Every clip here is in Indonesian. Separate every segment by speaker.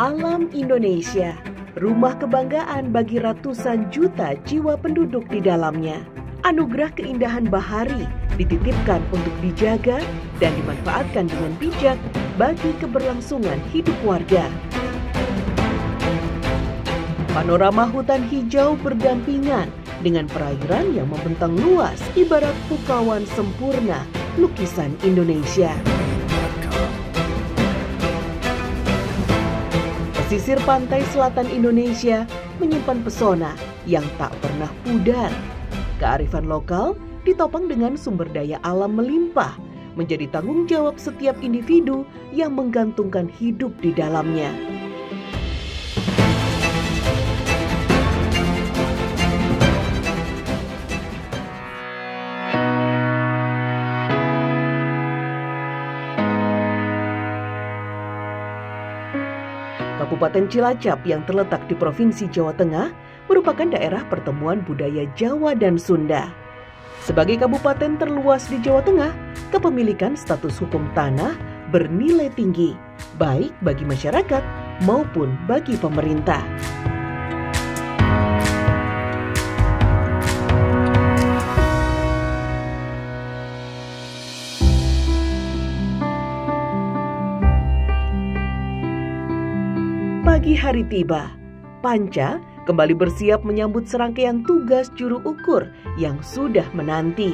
Speaker 1: Alam Indonesia, rumah kebanggaan bagi ratusan juta jiwa penduduk di dalamnya. Anugerah keindahan bahari dititipkan untuk dijaga dan dimanfaatkan dengan bijak bagi keberlangsungan hidup warga. Panorama hutan hijau berdampingan dengan perairan yang membentang luas ibarat pukauan sempurna lukisan Indonesia. Pesisir pantai selatan Indonesia menyimpan pesona yang tak pernah pudar. Kearifan lokal ditopang dengan sumber daya alam melimpah, menjadi tanggung jawab setiap individu yang menggantungkan hidup di dalamnya. Kabupaten Cilacap yang terletak di Provinsi Jawa Tengah merupakan daerah pertemuan budaya Jawa dan Sunda. Sebagai kabupaten terluas di Jawa Tengah, kepemilikan status hukum tanah bernilai tinggi, baik bagi masyarakat maupun bagi pemerintah. Pagi hari tiba, Panca kembali bersiap menyambut serangkaian tugas juru ukur yang sudah menanti.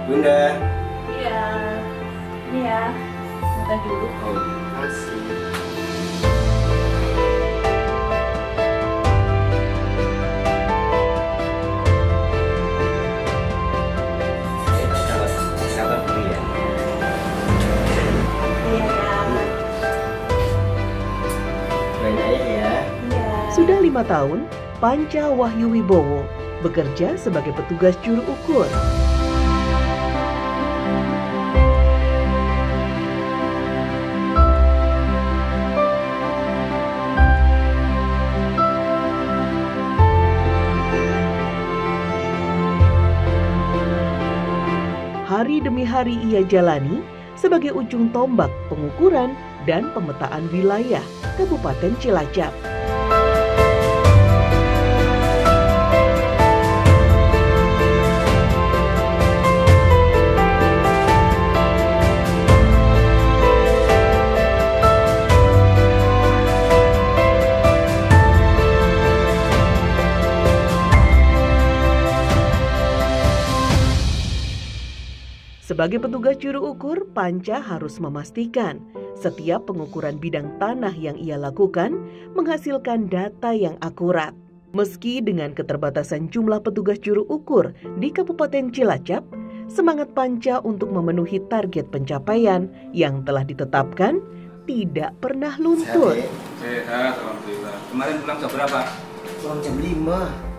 Speaker 2: Bunda.
Speaker 3: Iya. Ini ya. Minta dulu.
Speaker 2: Oh, makasih. Sabar dulu ya.
Speaker 3: Iya.
Speaker 2: Banyak ya.
Speaker 3: Iya.
Speaker 1: Sudah 5 tahun, Panca Wahyu Wibowo bekerja sebagai petugas juru ukur. Hari demi hari ia jalani sebagai ujung tombak pengukuran dan pemetaan wilayah Kabupaten Cilacap. Sebagai petugas juru ukur, Panca harus memastikan setiap pengukuran bidang tanah yang ia lakukan menghasilkan data yang akurat. Meski dengan keterbatasan jumlah petugas juru ukur di Kabupaten Cilacap, semangat Panca untuk memenuhi target pencapaian yang telah ditetapkan tidak pernah luntur.
Speaker 4: Sehat, alhamdulillah. Kemarin pulang jam berapa?
Speaker 2: Pulang jam 5.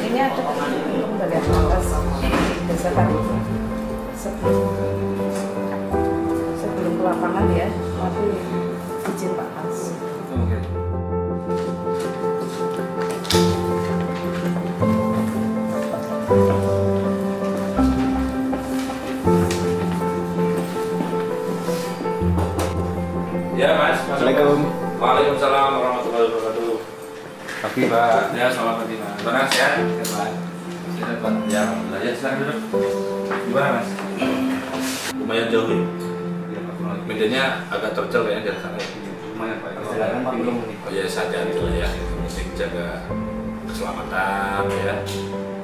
Speaker 3: Ini ada belum dari atas berdasarkan sebelum ke lapangan ya, tapi izin Pak Mas.
Speaker 4: Oke. Ya Mas,
Speaker 2: Assalamualaikum.
Speaker 4: Waalaikumsalam warahmatullahi wabarakatuh. Pagi Pak. Ya selamat pagi Mas. Gimana sehat? Ya Pak. Sehat Pak. Ya alhamdulillah. Ya silakan duduk. Gimana Mas? Lumayan jauh ya. Medannya agak terjal kayaknya dari sana. Lumayan Pak.
Speaker 2: Silakan Pak.
Speaker 4: Oh ya hati-hati lah ya. Penting jaga keselamatan ya.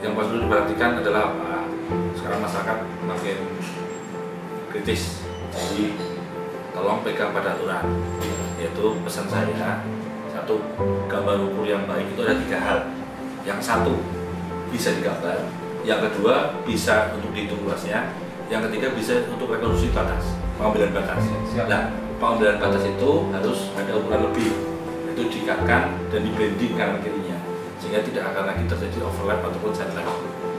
Speaker 4: Yang perlu diperhatikan adalah apa? Sekarang masyarakat makin kritis. Jadi tolong pegang pada aturan. Yaitu pesan saya, satu, gambar ukur yang baik itu ada 3 hal. Yang satu, bisa digambar. Yang kedua, bisa untuk dihitung luasnya. Yang ketiga, bisa untuk rekonstruksi batas, pengambilan batas. Nah, pengambilan batas itu harus ada ukuran lebih, itu diikatkan dan di-blending kanan kirinya, sehingga tidak akan lagi terjadi overlap ataupun side lag.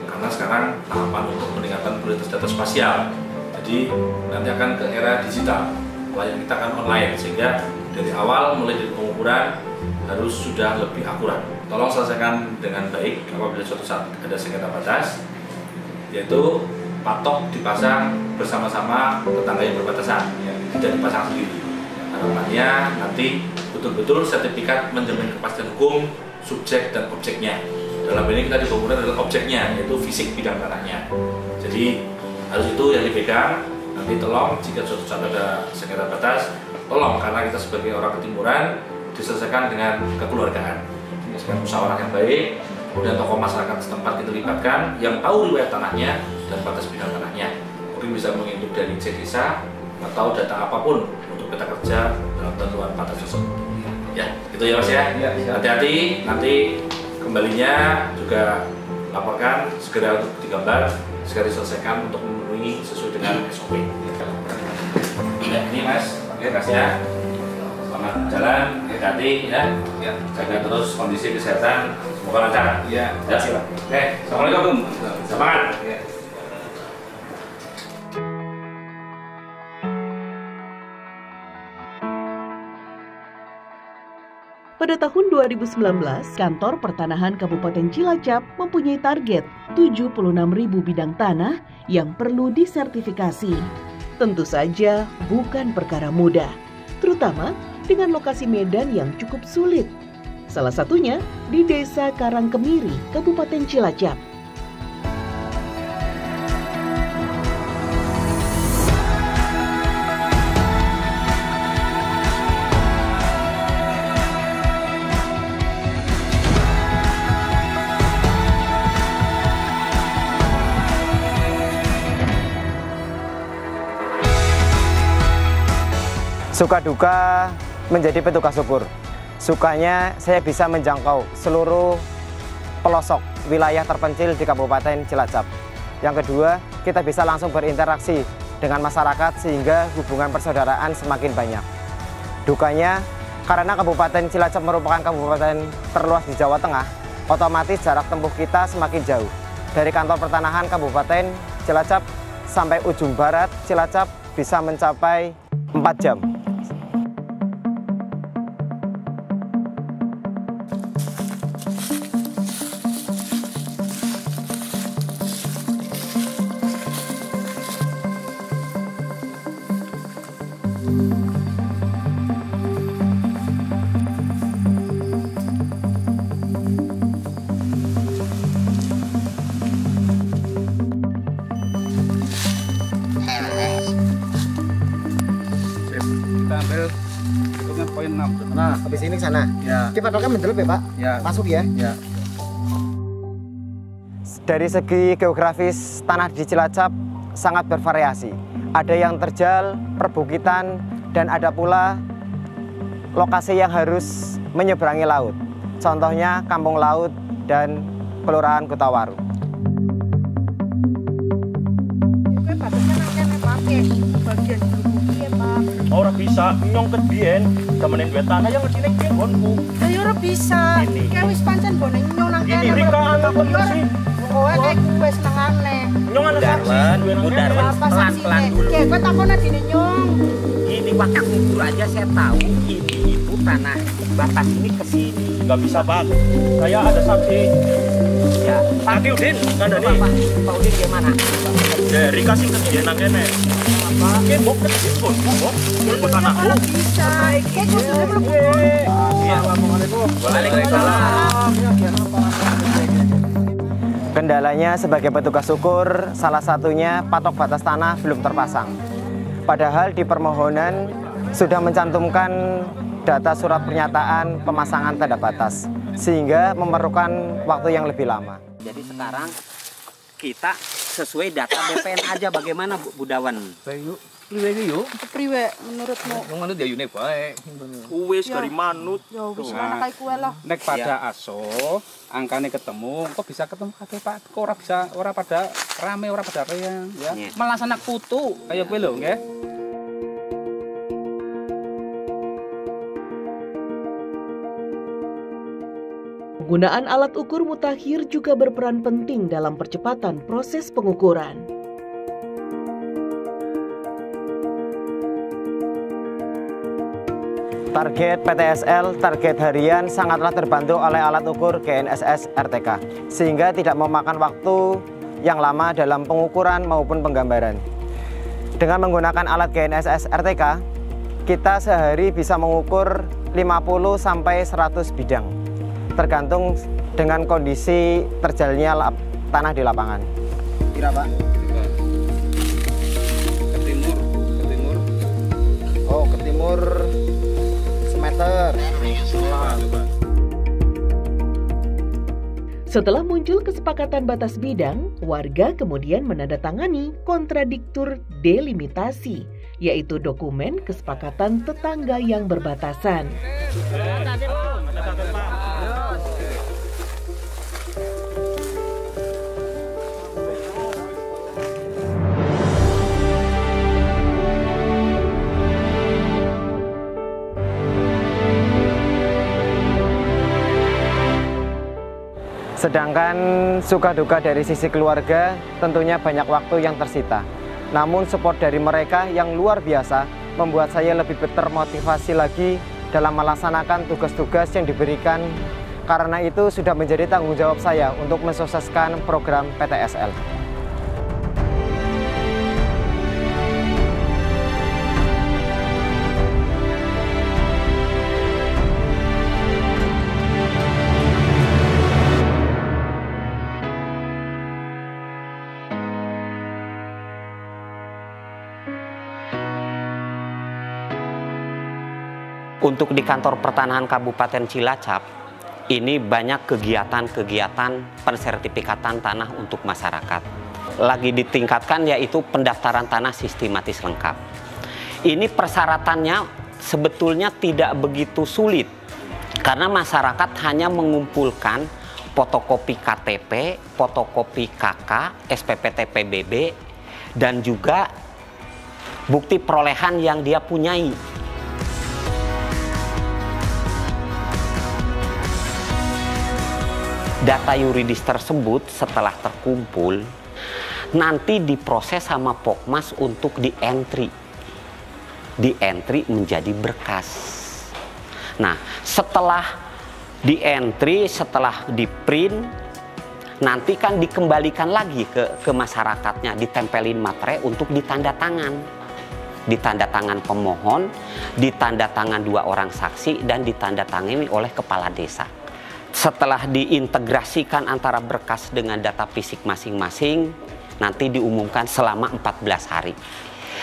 Speaker 4: Karena sekarang tahapan untuk meningkatkan kualitas data spasial, jadi nanti akan ke era digital, pelayanan kita akan online, sehingga dari awal mulai dari pengukuran harus sudah lebih akurat. Tolong selesaikan dengan baik apabila suatu saat ada sengketa batas, yaitu patok dipasang bersama-sama tetangga yang berbatasan, tidak dipasang sendiri. Harapannya nanti betul-betul sertifikat menjamin kepastian hukum subjek dan objeknya. Dalam ini kita di pengukuran adalah objeknya, yaitu fisik bidang tanahnya. Jadi harus itu yang dipegang. Nanti tolong jika suatu saat ada sengketa batas, tolong karena kita sebagai orang ketimuran diselesaikan dengan kekeluargaan, dengan musyawarah yang baik. Kemudian tokoh masyarakat setempat kita libatkan yang tahu riwayat tanahnya dan batas bidang tanahnya. Mungkin bisa menginduk dari desa atau data apapun untuk peta kerja dalam tentuan batas tersebut. Ya, itu ya Mas ya. Hati-hati, nanti kembalinya juga laporkan segera untuk digambar, segera diselesaikan untuk memenuhi sesuai dengan SOP. Ya, ini Mas, oke kasih. Selamat jalan, hati-hati ya. Jaga terus kondisi kesehatan, semoga lancar. Ya, siap. Oke, assalamualaikum. Semangat.
Speaker 1: Pada tahun 2019, Kantor Pertanahan Kabupaten Cilacap mempunyai target 76.000 bidang tanah yang perlu disertifikasi. Tentu saja bukan perkara mudah, terutama dengan lokasi medan yang cukup sulit. Salah satunya di Desa Karangkemiri, Kabupaten Cilacap.
Speaker 5: Suka duka menjadi petugas ukur. Sukanya saya bisa menjangkau seluruh pelosok wilayah terpencil di Kabupaten Cilacap. Yang kedua, kita bisa langsung berinteraksi dengan masyarakat sehingga hubungan persaudaraan semakin banyak. Dukanya, karena Kabupaten Cilacap merupakan kabupaten terluas di Jawa Tengah, otomatis jarak tempuh kita semakin jauh. Dari kantor pertanahan Kabupaten Cilacap sampai ujung barat Cilacap bisa mencapai 4 jam.
Speaker 2: Poin 6.
Speaker 5: Nah, habis ini ke sana.
Speaker 2: Ya.
Speaker 5: Kita kan mendelep ya, Pak?
Speaker 2: Ya.
Speaker 5: Masuk ya?
Speaker 2: Ya.
Speaker 5: Dari segi geografis, tanah di Cilacap sangat bervariasi. Ada yang terjal, perbukitan, dan ada pula lokasi yang harus menyeberangi laut. Contohnya Kampung Laut dan Kelurahan Kutawaru.
Speaker 6: Orang bisa nyong ke bien, temenin duit tanah yang ngerti nek bien bonku.
Speaker 3: Ya ora bisa.
Speaker 6: Ini.
Speaker 3: Kayak wis pancen bonen nyong nang
Speaker 6: Ini Rika anak kon sih.
Speaker 3: Oh, kayak gue senengane.
Speaker 6: Nyong anak saksi,
Speaker 7: Bu Darwan, pelan-pelan dulu.
Speaker 3: Kayak gue takona dine nyong.
Speaker 7: Ini waktu ukur aja saya tahu ini itu tanah batas ini ke sini.
Speaker 6: Gak bisa Pak, saya ada saksi.
Speaker 7: Ya,
Speaker 6: Pak Udin, kan
Speaker 7: Pak,
Speaker 6: nih.
Speaker 7: Pak Udin gimana?
Speaker 6: Ya, Rika sih ke dia nang kene. Oke, mau ke sini bonku, bonku tanahku.
Speaker 3: Ora bisa. Kayak gue sudah belum.
Speaker 6: Iya, assalamualaikum. Waalaikumsalam.
Speaker 5: Kendalanya sebagai petugas ukur, salah satunya patok batas tanah belum terpasang. Padahal di permohonan sudah mencantumkan data surat pernyataan pemasangan tanda batas, sehingga memerlukan waktu yang lebih lama.
Speaker 7: Jadi sekarang kita sesuai data BPN aja bagaimana Bu Dawan?
Speaker 2: kepriwe iki yo?
Speaker 3: Kepriwe menurutmu?
Speaker 2: Wong manut ya yune bae.
Speaker 6: Wis dari manut.
Speaker 3: Ya wis ana kae kuwe lah.
Speaker 2: Nek pada aso angkane ketemu, kok bisa ketemu kabeh Pak? Kok ora pada rame, ora pada reyang ya. Malah anak putu kaya kowe lho nggih.
Speaker 1: Penggunaan alat ukur mutakhir juga berperan penting dalam percepatan proses pengukuran.
Speaker 5: Target PTSL, target harian sangatlah terbantu oleh alat ukur GNSS RTK, sehingga tidak memakan waktu yang lama dalam pengukuran maupun penggambaran. Dengan menggunakan alat GNSS RTK, kita sehari bisa mengukur 50-100 bidang, tergantung dengan kondisi terjalnya tanah di lapangan. Kira Pak?
Speaker 2: Ke timur.
Speaker 5: Oh, ke timur meter.
Speaker 1: Setelah muncul kesepakatan batas bidang, warga kemudian menandatangani kontradiktur delimitasi, yaitu dokumen kesepakatan tetangga yang berbatasan.
Speaker 5: Sedangkan suka duka dari sisi keluarga tentunya banyak waktu yang tersita. Namun support dari mereka yang luar biasa membuat saya lebih termotivasi lagi dalam melaksanakan tugas-tugas yang diberikan. Karena itu sudah menjadi tanggung jawab saya untuk mensukseskan program PTSL.
Speaker 7: Untuk di kantor pertanahan Kabupaten Cilacap, ini banyak kegiatan-kegiatan pensertifikatan tanah untuk masyarakat. Lagi ditingkatkan yaitu pendaftaran tanah sistematis lengkap. Ini persyaratannya sebetulnya tidak begitu sulit, karena masyarakat hanya mengumpulkan fotokopi KTP, fotokopi KK, SPPT PBB, dan juga bukti perolehan yang dia punyai. Data yuridis tersebut setelah terkumpul, nanti diproses sama Pokmas untuk di-entry menjadi berkas. Nah, setelah di-entry, setelah di-print, nanti kan dikembalikan lagi ke masyarakatnya, ditempelin materai untuk ditanda tangan. Ditanda tangan pemohon, ditanda tangan 2 orang saksi, dan ditanda tangani oleh kepala desa. Setelah diintegrasikan antara berkas dengan data fisik masing-masing, nanti diumumkan selama 14 hari.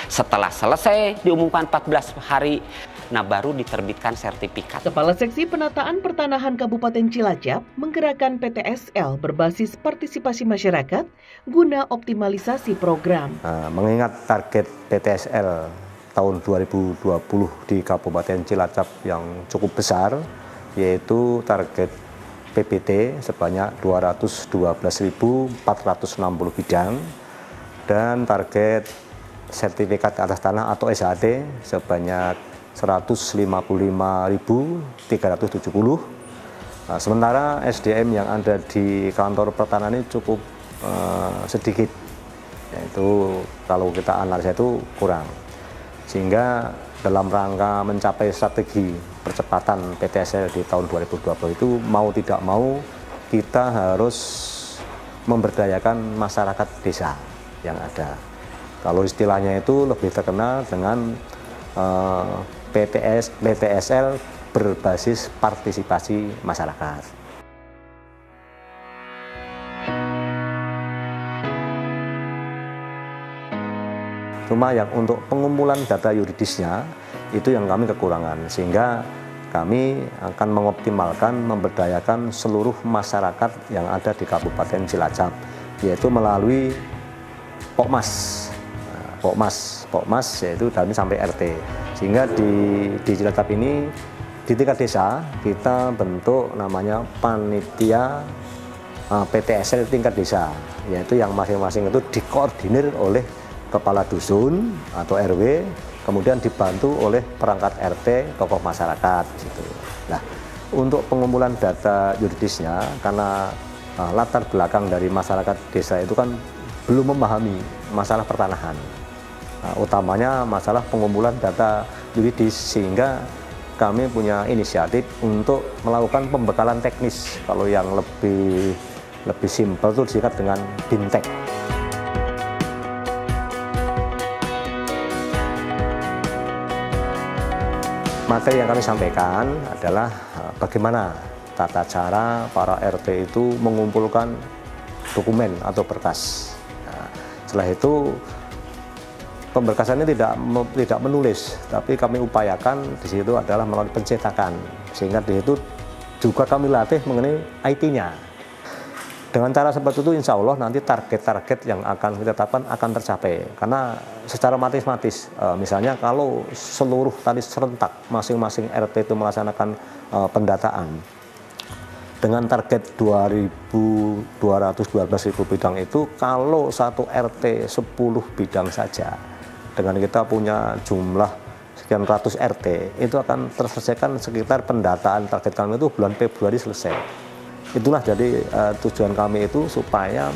Speaker 7: Setelah selesai diumumkan 14 hari, nah baru diterbitkan sertifikat.
Speaker 1: Kepala Seksi Penataan Pertanahan Kabupaten Cilacap menggerakkan PTSL berbasis partisipasi masyarakat guna optimalisasi program.
Speaker 8: Mengingat target PTSL tahun 2020 di Kabupaten Cilacap yang cukup besar, yaitu target PBT sebanyak 212.460 bidang dan target sertifikat atas tanah atau SAT sebanyak 155.370. Sementara SDM yang ada di kantor pertanahan ini cukup sedikit, yaitu kalau kita analisa itu kurang, sehingga dalam rangka mencapai strategi percepatan PTSL di tahun 2020 itu mau tidak mau kita harus memberdayakan masyarakat desa yang ada. Kalau istilahnya itu lebih terkenal dengan PTSL berbasis partisipasi masyarakat. Cuma yang untuk pengumpulan data yuridisnya itu yang kami kekurangan, sehingga kami akan mengoptimalkan, memberdayakan seluruh masyarakat yang ada di Kabupaten Cilacap, yaitu melalui Pokmas. Pokmas yaitu dalamnya sampai RT. Sehingga di Cilacap ini di tingkat desa kita bentuk namanya panitia PTSL tingkat desa, yaitu yang masing-masing itu dikoordinir oleh kepala dusun atau RW, kemudian dibantu oleh perangkat RT, tokoh masyarakat gitu. Nah, untuk pengumpulan data yuridisnya, karena latar belakang dari masyarakat desa itu kan belum memahami masalah pertanahan, utamanya masalah pengumpulan data yuridis, sehingga kami punya inisiatif untuk melakukan pembekalan teknis. Kalau yang lebih simpel itu disingkat dengan BINTEK. Materi yang kami sampaikan adalah bagaimana tata cara para RT itu mengumpulkan dokumen atau berkas. Nah, setelah itu pemberkasannya tidak menulis, tapi kami upayakan di situ adalah melalui pencetakan, sehingga di situ juga kami latih mengenai IT-nya. Dengan cara seperti itu, insya Allah nanti target-target yang akan kita tetapkan akan tercapai. Karena secara matematis, misalnya kalau seluruh tadi serentak masing-masing RT itu melaksanakan pendataan dengan target 2.212.000 bidang itu, kalau satu RT 10 bidang saja, dengan kita punya jumlah sekian ratus RT, itu akan terselesaikan sekitar pendataan target kami itu bulan Februari selesai. Itulah jadi tujuan kami itu supaya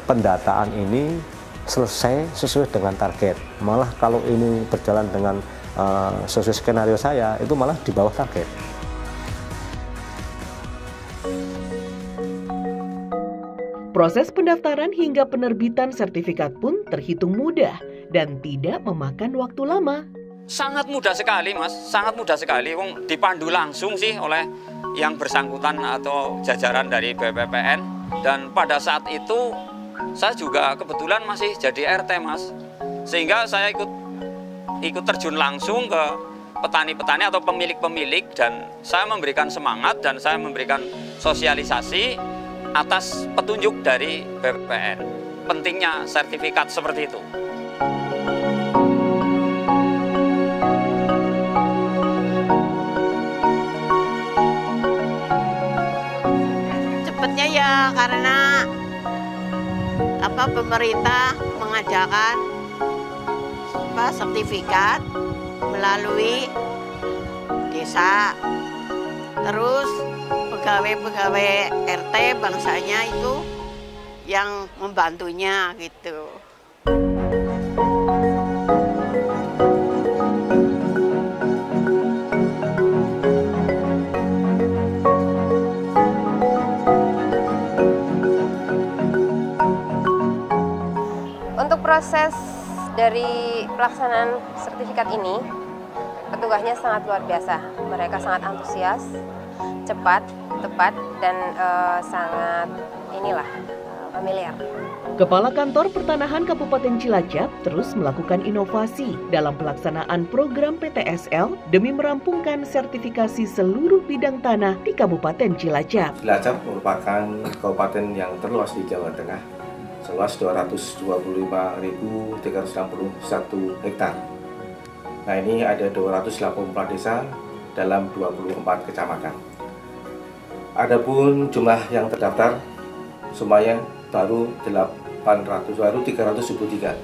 Speaker 8: pendataan ini selesai sesuai dengan target. Malah kalau ini berjalan dengan sesuai skenario saya, itu malah di bawah target.
Speaker 1: Proses pendaftaran hingga penerbitan sertifikat pun terhitung mudah dan tidak memakan waktu lama.
Speaker 9: Sangat mudah sekali, Mas. Sangat mudah sekali. Dipandu langsung sih oleh yang bersangkutan atau jajaran dari BPPN. Dan pada saat itu saya juga kebetulan masih jadi RT, Mas. Sehingga saya ikut terjun langsung ke petani-petani atau pemilik-pemilik, dan saya memberikan semangat dan saya memberikan sosialisasi atas petunjuk dari BPPN. Pentingnya sertifikat seperti itu.
Speaker 10: Cepatnya ya karena pemerintah mengajarkan sertifikat melalui desa, terus pegawai-pegawai RT bangsanya itu yang membantunya gitu.
Speaker 11: Untuk proses dari pelaksanaan sertifikat ini, petugasnya sangat luar biasa. Mereka sangat antusias, cepat, tepat, dan sangat familiar.
Speaker 1: Kepala Kantor Pertanahan Kabupaten Cilacap terus melakukan inovasi dalam pelaksanaan program PTSL demi merampungkan sertifikasi seluruh bidang tanah di Kabupaten Cilacap.
Speaker 12: Cilacap merupakan kabupaten yang terluas di Jawa Tengah, seluas 225.361 hektar. Nah, ini ada 284 desa dalam 24 kecamatan. Adapun jumlah yang terdaftar semuanya baru 373.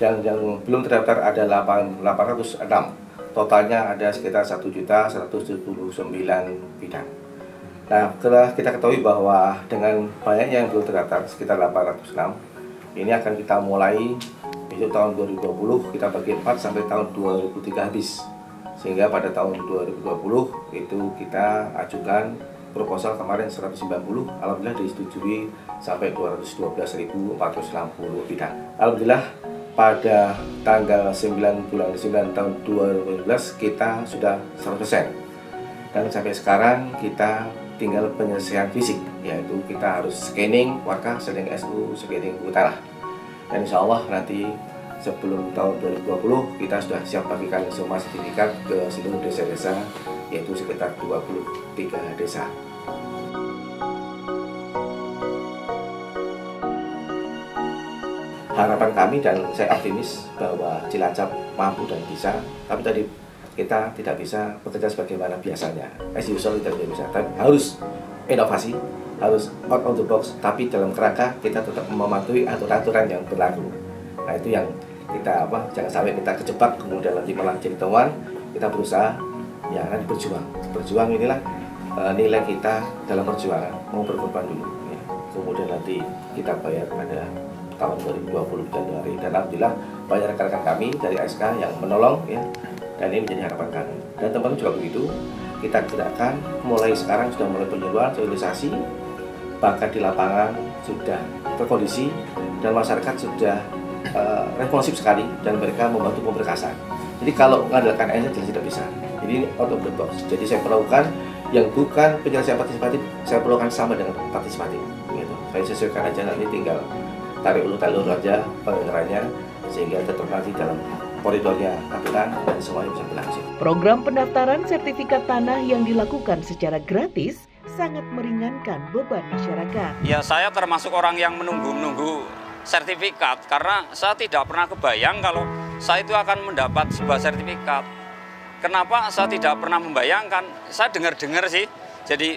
Speaker 12: Dan yang belum terdaftar ada 806. Totalnya ada sekitar 1.179 bidang. Nah, kita ketahui bahwa dengan banyaknya yang belum terdaftar sekitar 806, ini akan kita mulai besok tahun 2020 kita bagi 4 sampai tahun 2003 habis. Sehingga pada tahun 2020 itu kita ajukan proposal kemarin 190, alhamdulillah disetujui sampai 212.460 bidang. Alhamdulillah pada tanggal 9 bulan 9 tahun 2012 kita sudah 100%. Dan sampai sekarang kita tinggal penyelesaian fisik, yaitu kita harus scanning warga, scanning SU, scanning buku tanah. Dan insya Allah nanti sebelum tahun 2020 kita sudah siap bagikan semua sertifikat ke seluruh desa-desa, yaitu sekitar 23 desa. harapan kami dan saya optimis bahwa Cilacap mampu dan bisa, tapi tadi kita tidak bisa bekerja sebagaimana biasanya, as usual tidak bisa, tapi harus inovasi, harus out of the box, tapi dalam kerangka kita tetap mematuhi aturan-aturan yang berlaku. Nah itu yang kita jangan sampai kita kejebak kemudian nanti malah jadi temuan. Kita berusaha ya nanti berjuang inilah nilai kita dalam perjuangan, mau berkorban dulu ya. Kemudian nanti kita bayar pada tahun 2020 Januari, dan alhamdulillah banyak rekan-rekan kami dari ASK yang menolong ya, dan ini menjadi harapan kami dan teman-teman juga begitu. Kita gerakkan mulai sekarang, sudah mulai penyuluhan, sosialisasi, bahkan di lapangan sudah terkondisi dan masyarakat sudah responsif sekali dan mereka membantu pemberkasan. Jadi kalau mengandalkan ASN jelas tidak bisa. Jadi ini out of the box. Jadi saya perlakukan yang bukan penyelesaian partisipatif, saya perlakukan sama dengan partisipatif. Gitu. Saya sesuaikan aja, nanti tinggal tarik ulur aja pengenarannya sehingga tetap nanti dalam koridornya aturan dan semuanya bisa berlangsung.
Speaker 1: Program pendaftaran sertifikat tanah yang dilakukan secara gratis sangat meringankan beban masyarakat.
Speaker 9: Ya, saya termasuk orang yang menunggu sertifikat karena saya tidak pernah kebayang kalau saya itu akan mendapat sebuah sertifikat. Kenapa saya tidak pernah membayangkan? Saya dengar-dengar sih. Jadi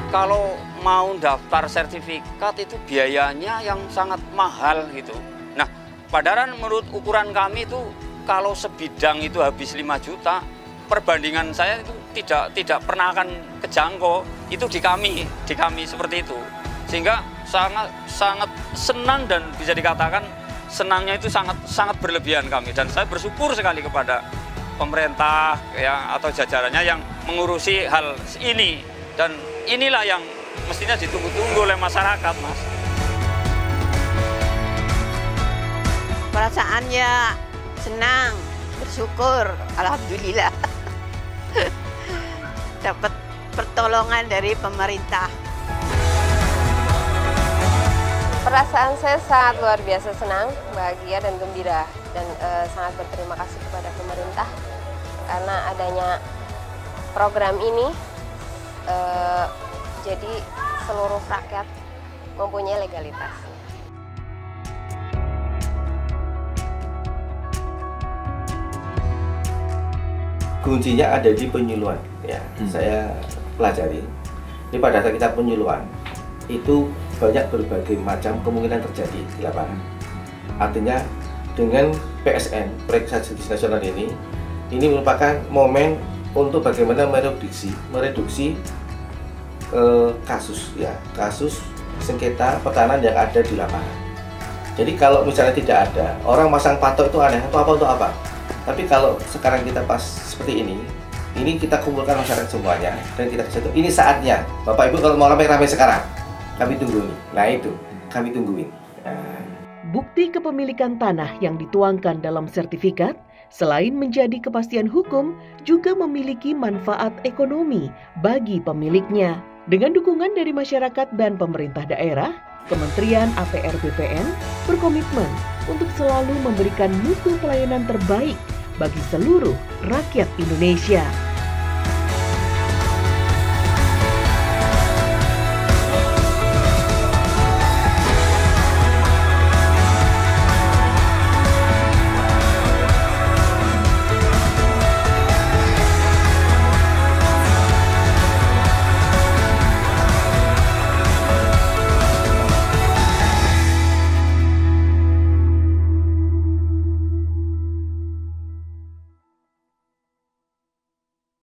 Speaker 9: kalau mau daftar sertifikat itu biayanya yang sangat mahal gitu. Nah, padahal menurut ukuran kami itu kalau sebidang itu habis 5 juta, perbandingan saya itu tidak pernah akan kejangkau. Itu di kami seperti itu. Sehingga sangat senang dan bisa dikatakan senangnya itu sangat berlebihan kami, dan saya bersyukur sekali kepada pemerintah ya atau jajarannya yang mengurusi hal ini, dan inilah yang mestinya ditunggu-tunggu oleh masyarakat, Mas.
Speaker 10: Perasaannya senang, bersyukur, alhamdulillah. Dapat pertolongan dari pemerintah.
Speaker 11: Perasaan saya sangat luar biasa senang, bahagia dan gembira, dan sangat berterima kasih kepada pemerintah karena adanya program ini. Jadi seluruh rakyat mempunyai legalitas.
Speaker 12: Kuncinya ada di penyuluhan ya. Saya pelajari. Ini pada saat kita penyuluhan itu banyak berbagai macam kemungkinan terjadi di lapangan. Artinya dengan PSN, Proyek Strategis Nasional ini merupakan momen untuk bagaimana mereduksi kasus sengketa pertanahan yang ada di lapangan. Jadi kalau misalnya tidak ada, orang masang patok itu aneh, untuk apa? Tapi kalau sekarang kita pas seperti ini kita kumpulkan masyarakat semuanya dan kita kasih ini saatnya. Bapak Ibu kalau mau ramai-ramai sekarang, kami tungguin. Nah itu, kami tungguin.
Speaker 1: Bukti kepemilikan tanah yang dituangkan dalam sertifikat, selain menjadi kepastian hukum, juga memiliki manfaat ekonomi bagi pemiliknya. Dengan dukungan dari masyarakat dan pemerintah daerah, Kementerian APR BPN berkomitmen untuk selalu memberikan mutu pelayanan terbaik bagi seluruh rakyat Indonesia.